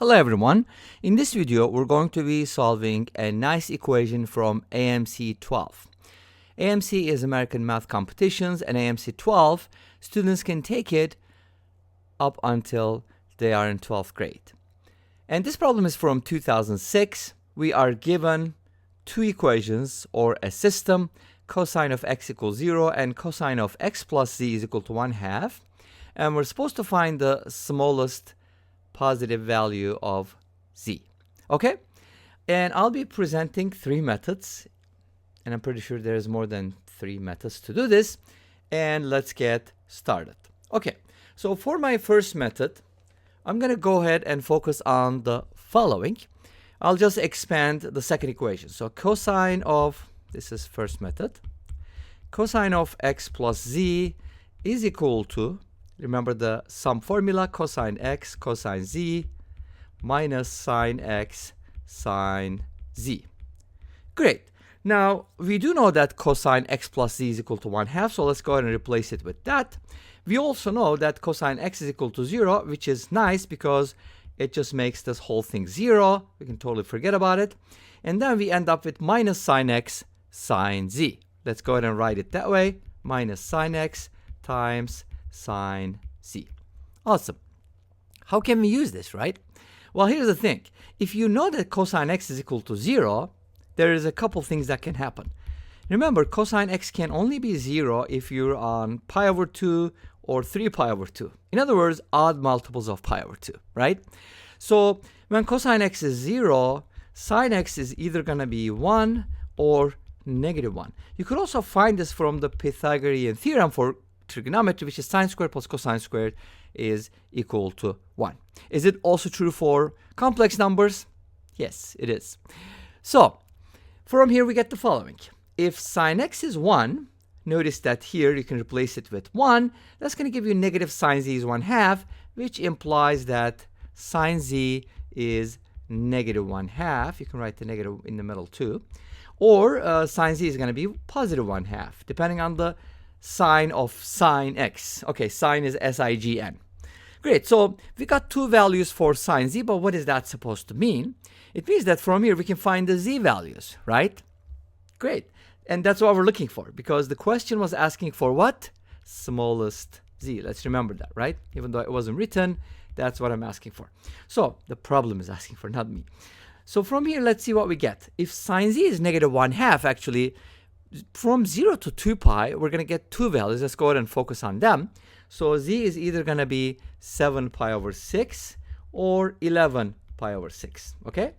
Hello everyone. In this video, we're going to be solving a nice equation from AMC-12. AMC is American Math Competitions, and AMC-12, students can take it up until they are in 12th grade. And this problem is from 2006. We are given two equations, or a system, cosine of x equals 0 and cosine of x plus z is equal to 1/2. And we're supposed to find the smallest positive value of z. Okay? And I'll be presenting three methods. And I'm pretty sure there's more than three methods to do this. And let's get started. Okay, so for my first method, I'm going to go ahead and focus on the following. I'll just expand the second equation. So cosine of, this is first method, cosine of x plus z is equal to, remember the sum formula, cosine x cosine z minus sine x sine z. Great. Now, we do know that cosine x plus z is equal to 1/2, so let's go ahead and replace it with that. We also know that cosine x is equal to 0, which is nice because it just makes this whole thing 0. We can totally forget about it. And then we end up with minus sine x sine z. Let's go ahead and write it that way. Minus sine x times sine z. Awesome. How can we use this, right? Well, here's the thing. If you know that cosine x is equal to 0, there is a couple things that can happen. Remember, cosine x can only be 0 if you're on pi over 2 or 3 pi over 2. In other words, odd multiples of pi over 2, right? So when cosine x is 0, sine x is either going to be 1 or negative 1. You could also find this from the Pythagorean theorem for trigonometry, which is sine squared plus cosine squared is equal to 1. Is it also true for complex numbers? Yes, it is. So from here we get the following. If sine x is 1, notice that here you can replace it with 1. That's going to give you negative sine z is 1/2, which implies that sine z is negative 1/2. You can write the negative in the middle too. Or sine z is going to be positive 1/2, depending on the sign of sine x. Okay, sine is S-I-G-N. Great, so we got two values for sine z, but what is that supposed to mean? It means that from here we can find the z values, right? Great, and that's what we're looking for, because the question was asking for what? Smallest z. Let's remember that, right? Even though it wasn't written, that's what I'm asking for. So the problem is asking for, not me. So from here, let's see what we get. If sine z is negative 1/2, actually, from 0 to 2 pi, we're going to get two values. Let's go ahead and focus on them. So z is either going to be 7 pi over 6 or 11 pi over 6, okay?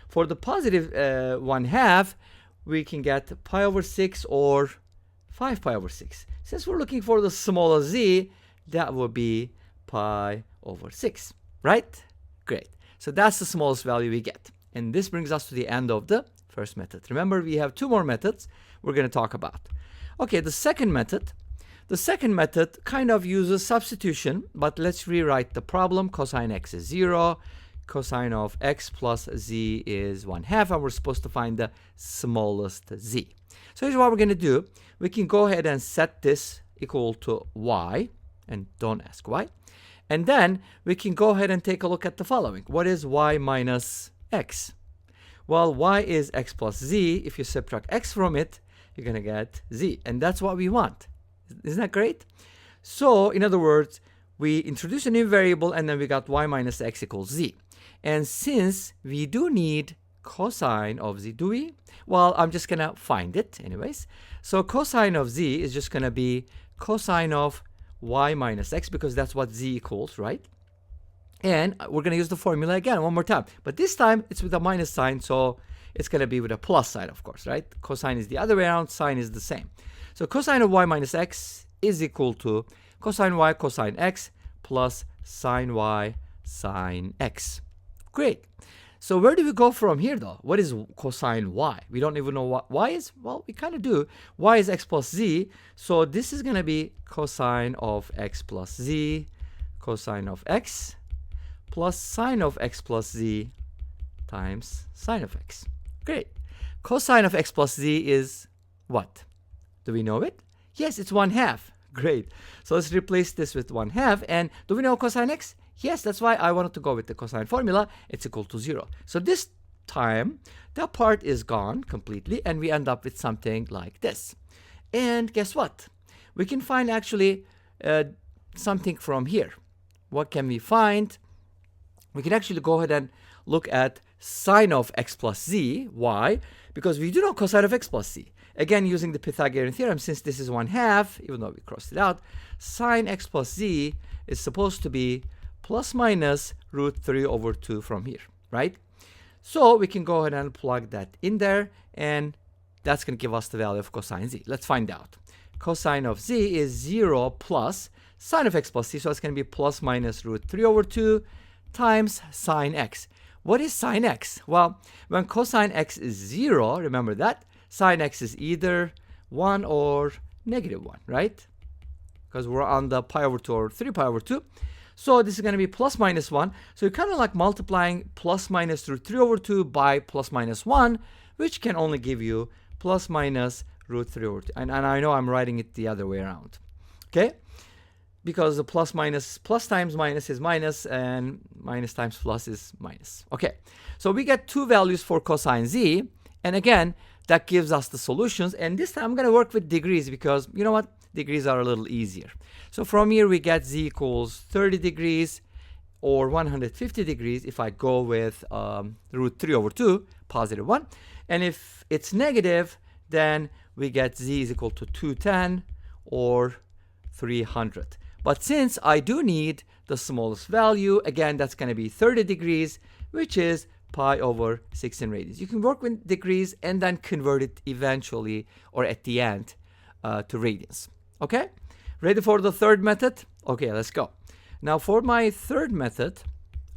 For the positive 1/2, we can get pi over 6 or 5 pi over 6. Since we're looking for the smallest z, that would be pi over 6, right? Great. So that's the smallest value we get. And this brings us to the end of the first method. Remember, we have two more methods we're going to talk about. Okay, the second method kind of uses substitution, but let's rewrite the problem. Cosine x is 0, cosine of x plus z is 1/2, and we're supposed to find the smallest z. So here's what we're going to do. We can go ahead and set this equal to y, and don't ask why. And then we can go ahead and take a look at the following. What is y minus x? Well, y is x plus z. If you subtract x from it, you're going to get z. And that's what we want. Isn't that great? So, in other words, we introduce a new variable, and then we got y minus x equals z. And since we do need cosine of z, do we? Well, I'm just going to find it anyways. So cosine of z is just going to be cosine of y minus x, because that's what z equals, right? And we're going to use the formula again one more time. But this time, it's with a minus sign, so it's going to be with a plus sign, of course, right? Cosine is the other way around, sine is the same. So cosine of y minus x is equal to cosine y cosine x plus sine y sine x. Great. So where do we go from here, though? What is cosine y? We don't even know what y is. Well, we kind of do. Y is x plus z. So this is going to be cosine of x plus z, cosine of x, plus sine of x plus z times sine of x. Great. Cosine of x plus z is what? Do we know it? Yes, it's 1/2. Great. So let's replace this with 1/2. And do we know cosine x? Yes, that's why I wanted to go with the cosine formula. It's equal to 0. So this time, that part is gone completely, and we end up with something like this. And guess what? We can find actually something from here. What can we find? We can actually go ahead and look at sine of x plus z. Why? Because we do know cosine of x plus z. Again, using the Pythagorean theorem, since this is 1/2, even though we crossed it out, sine x plus z is supposed to be plus minus root 3 over 2 from here, right? So we can go ahead and plug that in there, and that's going to give us the value of cosine z. Let's find out. Cosine of z is 0 plus sine of x plus z, so it's going to be plus minus root 3 over 2 times sine x. What is sine x? Well, when cosine x is 0, remember that, sine x is either 1 or negative 1, right? Because we're on the pi over 2 or 3 pi over 2. So this is going to be plus minus 1. So you're kind of like multiplying plus minus root 3 over 2 by plus minus 1, which can only give you plus minus root 3 over 2. And I know I'm writing it the other way around. Okay? Because the plus times minus is minus, and minus times plus is minus. Okay, so we get two values for cosine z, and again, that gives us the solutions. And this time I'm going to work with degrees because, you know what, degrees are a little easier. So from here we get z equals 30 degrees or 150 degrees if I go with root 3 over 2, positive 1. And if it's negative, then we get z is equal to 210 or 300. But since I do need the smallest value, again, that's going to be 30 degrees, which is pi over 16 radians. You can work with degrees and then convert it eventually or at the end to radians. Okay? Ready for the third method? Okay, let's go. Now for my third method,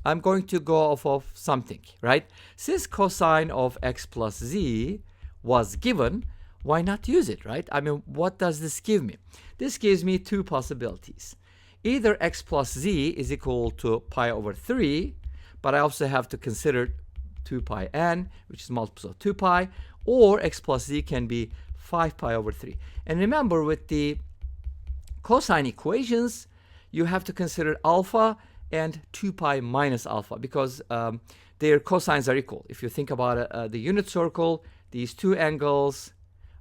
I'm going to go off of something, right? Since cosine of x plus z was given, why not use it, right? I mean, what does this give me? This gives me two possibilities. Either x plus z is equal to pi over 3, but I also have to consider 2 pi n, which is multiples of 2 pi, or x plus z can be 5 pi over 3. And remember, with the cosine equations, you have to consider alpha and 2 pi minus alpha because their cosines are equal. If you think about the unit circle, these two angles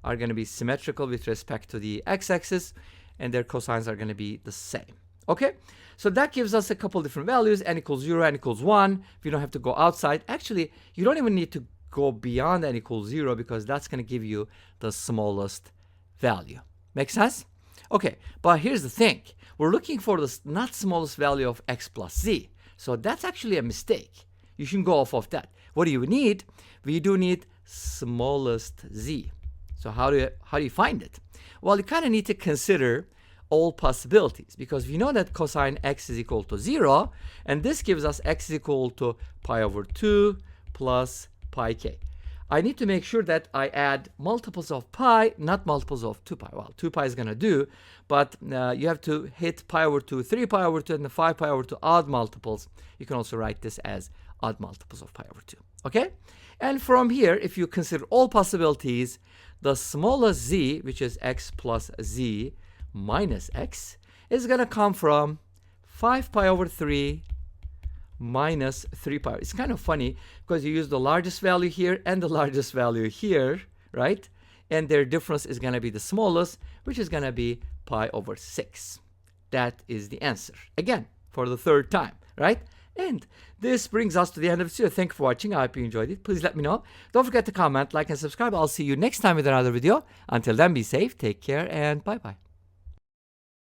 are going to be symmetrical with respect to the x-axis, and their cosines are going to be the same. Okay, so that gives us a couple different values, n equals 0, n equals 1. We don't have to go outside. Actually, you don't even need to go beyond n equals 0 because that's going to give you the smallest value. Make sense? Okay, but here's the thing. We're looking for the not smallest value of x plus z. So that's actually a mistake. You shouldn't go off of that. What do you need? We do need smallest z. So how do you find it? Well, you kind of need to consider all possibilities because we know that cosine x is equal to 0, and this gives us x is equal to pi over 2 plus pi k. I need to make sure that I add multiples of pi, not multiples of 2 pi. Well, 2 pi is going to do, but you have to hit pi over 2, 3 pi over 2, and the 5 pi over 2 odd multiples. You can also write this as odd multiples of pi over 2. Okay? And from here, if you consider all possibilities, the smallest z, which is x plus z minus x, is going to come from 5 pi over 3 minus 3 pi. It's kind of funny because you use the largest value here and the largest value here, right? And their difference is going to be the smallest, which is going to be pi over 6. That is the answer. Again, for the third time, right? And this brings us to the end of the video. Thank you for watching. I hope you enjoyed it. Please let me know. Don't forget to comment, like, and subscribe. I'll see you next time with another video. Until then, be safe, take care, and bye-bye.